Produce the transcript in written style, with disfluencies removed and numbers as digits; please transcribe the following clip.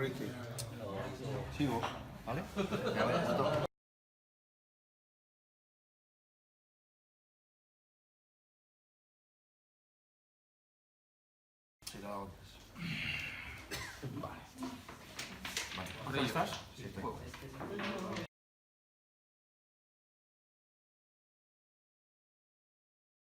friki. Sigo, ¿vale? Ya ves, esto. Sí, lo hago antes. Vale. ¿Dónde estás? Sí, estoy.